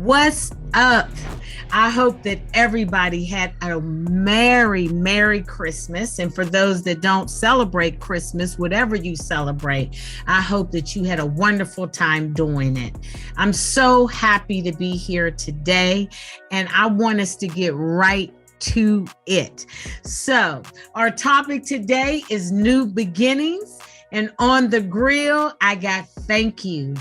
What's up? I hope that everybody had a Merry Christmas. And for those that don't celebrate Christmas, whatever you celebrate, I hope that you had a wonderful time doing it. I'm so happy to be here today, and I want us to get right to it. So our topic today is new beginnings. And on the grill, I got thank you.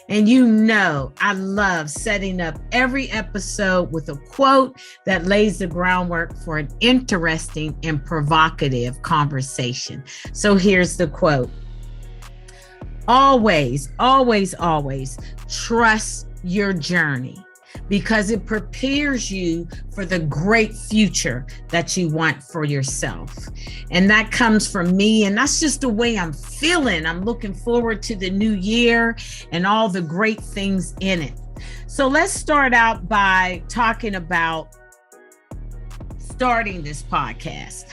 And you know, I love setting up every episode with a quote that lays the groundwork for an interesting and provocative conversation. So here's the quote. Always trust your journey, because it prepares you for the great future that you want for yourself. And that comes from me, and that's just the way I'm feeling. I'm looking forward to the new year and all the great things in it. So let's start out by talking about starting this podcast.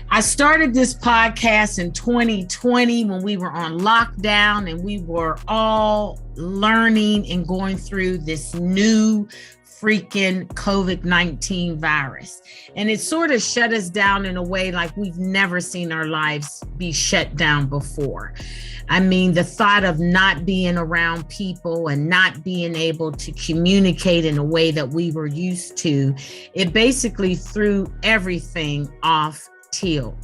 I started this podcast in 2020 when we were on lockdown and we were all learning and going through this new freaking COVID-19 virus. And it sort of shut us down in a way like we've never seen our lives be shut down before. I mean, the thought of not being around people and not being able to communicate in a way that we were used to, it basically threw everything off tilt.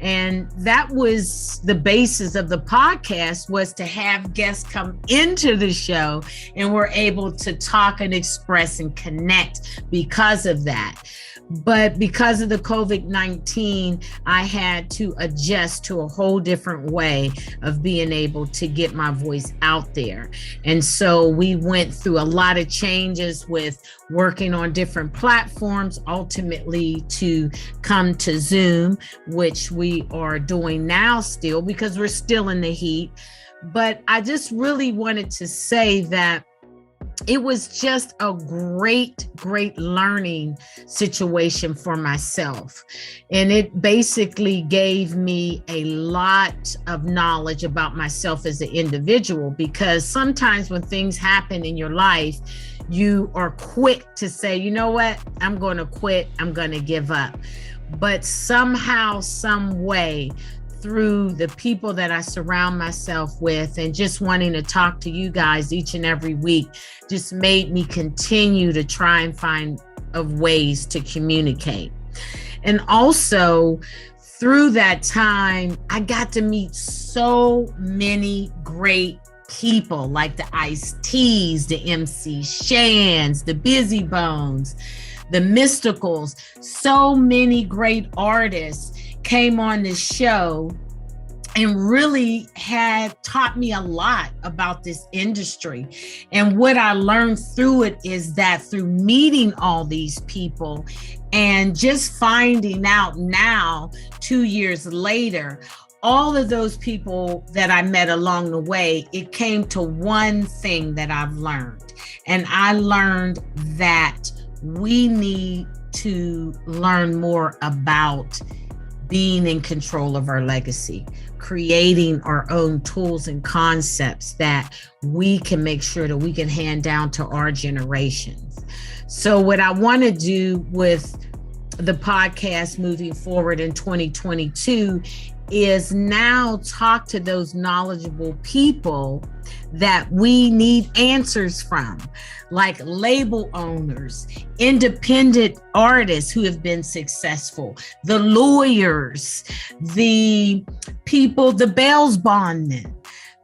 And that was the basis of the podcast, was to have guests come into the show and we're able to talk and express and connect because of that. But because of the COVID-19, I had to adjust to a whole different way of being able to get my voice out there. And so we went through a lot of changes with working on different platforms, ultimately to come to Zoom, which we are doing now still because we're still in the heat. But I just really wanted to say that it was just a great learning situation for myself. And it basically gave me a lot of knowledge about myself as an individual, because sometimes when things happen in your life, you are quick to say, you know what, I'm going to quit, I'm going to give up. But somehow, some way, through the people that I surround myself with and just wanting to talk to you guys each and every week just made me continue to try and find ways to communicate. And also through that time, I got to meet so many great people like the Ice-T's, the MC Shans, the Busy Bones, the Mysticals. So many great artists came on this show and really had taught me a lot about this industry. And what I learned through it is that through meeting all these people and just finding out now, 2 years later, all of those people that I met along the way, it came to one thing that I've learned. And I learned that we need to learn more about being in control of our legacy, creating our own tools and concepts that we can make sure that we can hand down to our generations. So what I want to do with the podcast moving forward in 2022 is now talk to those knowledgeable people that we need answers from, like label owners, independent artists who have been successful, the lawyers, the people, the bail bondmen,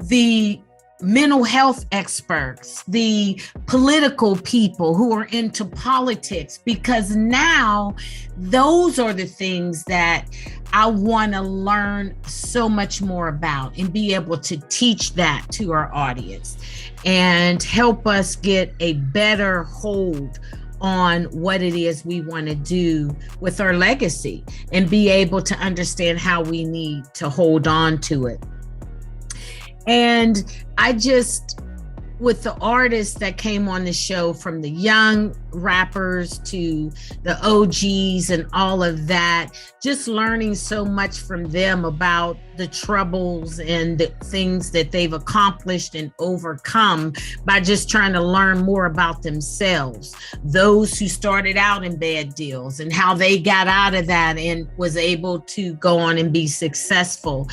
the mental health experts, the political people who are into politics, because now those are the things that I want to learn so much more about and be able to teach that to our audience and help us get a better hold on what it is we want to do with our legacy and be able to understand how we need to hold on to it. And I just, with the artists that came on the show, from the young rappers to the OGs and all of that, just learning so much from them about the troubles and the things that they've accomplished and overcome by just trying to learn more about themselves. Those who started out in bad deals and how they got out of that and was able to go on and be successful.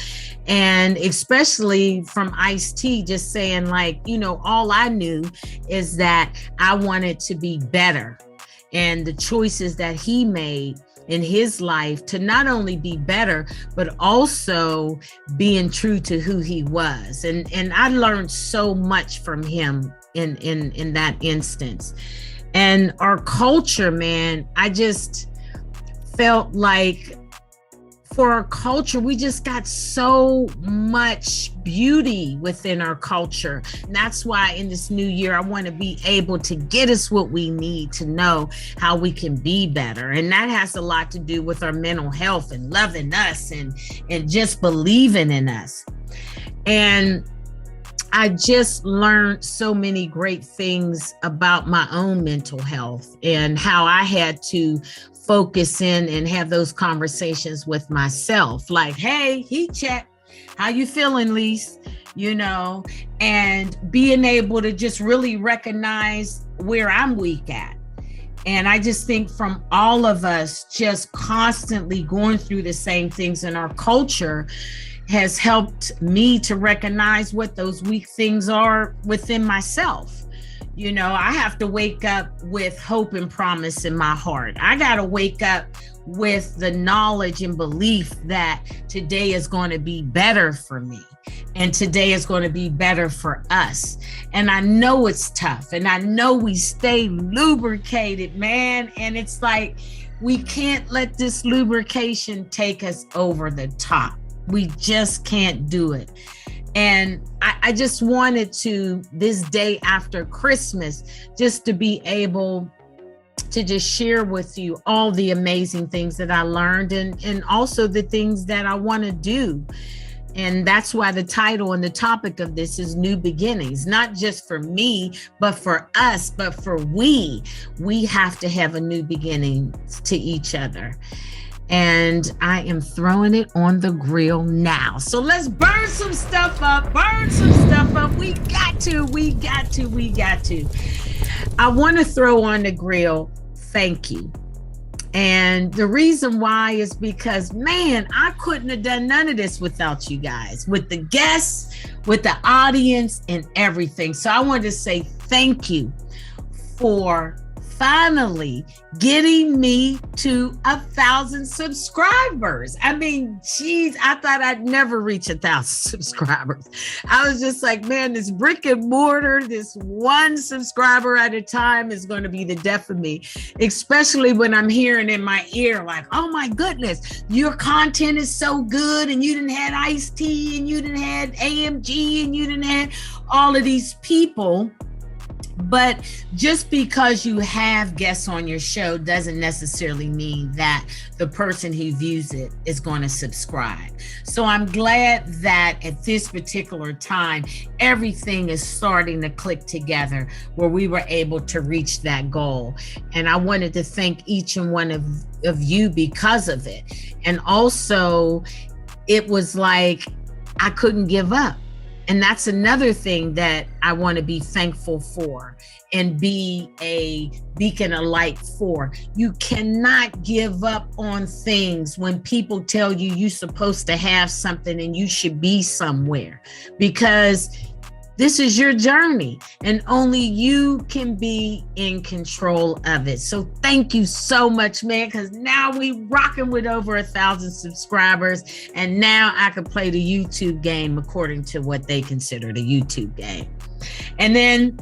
And especially from Ice-T, just saying like, all I knew is that I wanted to be better. And the choices that he made in his life to not only be better, but also being true to who he was. And I learned so much from him in that instance. And our culture, man, I just felt like for our culture, we just got so much beauty within our culture. And that's why in this new year, I want to be able to get us what we need to know how we can be better. And that has a lot to do with our mental health and loving us and just believing in us. And I just learned so many great things about my own mental health and how I had to focus in and have those conversations with myself. Like, hey, heat check. How you feeling, Lise? And being able to just really recognize where I'm weak at. And I just think from all of us just constantly going through the same things in our culture has helped me to recognize what those weak things are within myself. I have to wake up with hope and promise in my heart. I got to wake up with the knowledge and belief that today is going to be better for me and today is going to be better for us. And I know it's tough and I know we stay lubricated, man. And it's like, we can't let this lubrication take us over the top. We just can't do it. And I just wanted to, this day after Christmas, just to be able to just share with you all the amazing things that I learned and also the things that I want to do. And that's why the title and the topic of this is New Beginnings, not just for me, but for us, but for we have to have a new beginning to each other. And I am throwing it on the grill now. So let's burn some stuff up, We got to. I want to throw on the grill, thank you. And the reason why is because, man, I couldn't have done none of this without you guys, with the guests, with the audience and everything. So I wanted to say thank you for finally getting me to 1,000 subscribers. I mean, geez, I thought I'd never reach 1,000 subscribers. I was just like, man, this brick and mortar, this one subscriber at a time is going to be the death of me, especially when I'm hearing in my ear, like, oh my goodness, your content is so good. And you didn't have Ice-T and you didn't have AMG and you didn't have all of these people. But just because you have guests on your show doesn't necessarily mean that the person who views it is going to subscribe. So I'm glad that at this particular time, everything is starting to click together where we were able to reach that goal. And I wanted to thank each and one of you because of it. And also, it was like I couldn't give up. And that's another thing that I want to be thankful for and be a beacon of light for. You cannot give up on things when people tell you you're supposed to have something and you should be somewhere, because this is your journey and only you can be in control of it. So thank you so much, man, because now we rocking with over 1,000 subscribers. And now I can play the YouTube game according to what they consider the YouTube game. And then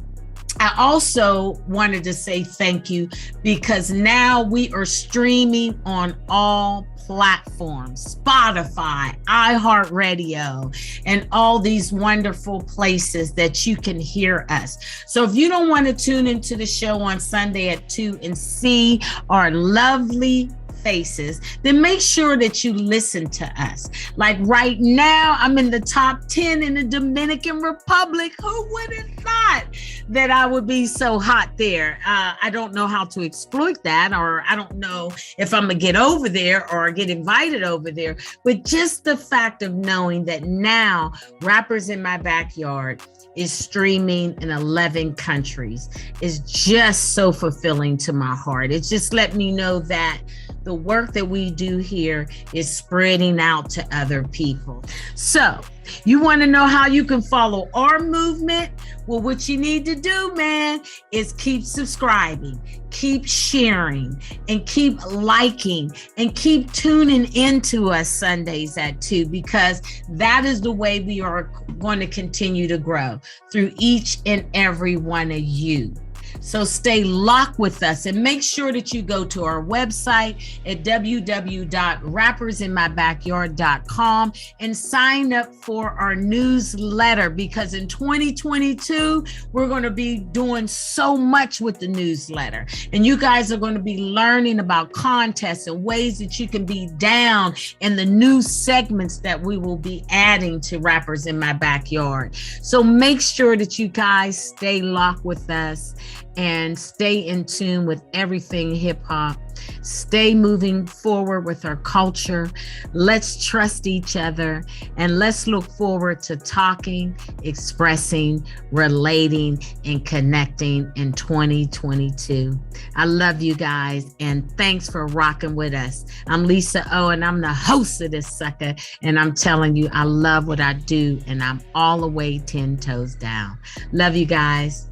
I also wanted to say thank you because now we are streaming on all platforms, Spotify, iHeartRadio, and all these wonderful places that you can hear us. So if you don't want to tune into the show on Sunday at 2 and see our lovely faces, then make sure that you listen to us. Like right now, I'm in the top 10 in the Dominican Republic. Who would have thought that I would be so hot there? I don't know how to exploit that, or I don't know if I'm going to get over there or get invited over there. But just the fact of knowing that now Rappers in My Backyard is streaming in 11 countries is just so fulfilling to my heart. It's just let me know that the work that we do here is spreading out to other people. So you want to know how you can follow our movement? Well, what you need to do, man, is keep subscribing, keep sharing, and keep liking, and keep tuning into us Sundays at 2, because that is the way we are going to continue to grow, through each and every one of you. So stay locked with us, and make sure that you go to our website at www.rappersinmybackyard.com and sign up for our newsletter, because in 2022, we're going to be doing so much with the newsletter. And you guys are going to be learning about contests and ways that you can be down in the new segments that we will be adding to Rappers in My Backyard. So make sure that you guys stay locked with us and stay in tune with everything hip hop. Stay moving forward with our culture. Let's trust each other, and let's look forward to talking, expressing, relating, and connecting in 2022. I love you guys, and thanks for rocking with us. I'm Lisa O, and I'm the host of this sucker, and I'm telling you, I love what I do, and I'm all the way 10 toes down. Love you guys.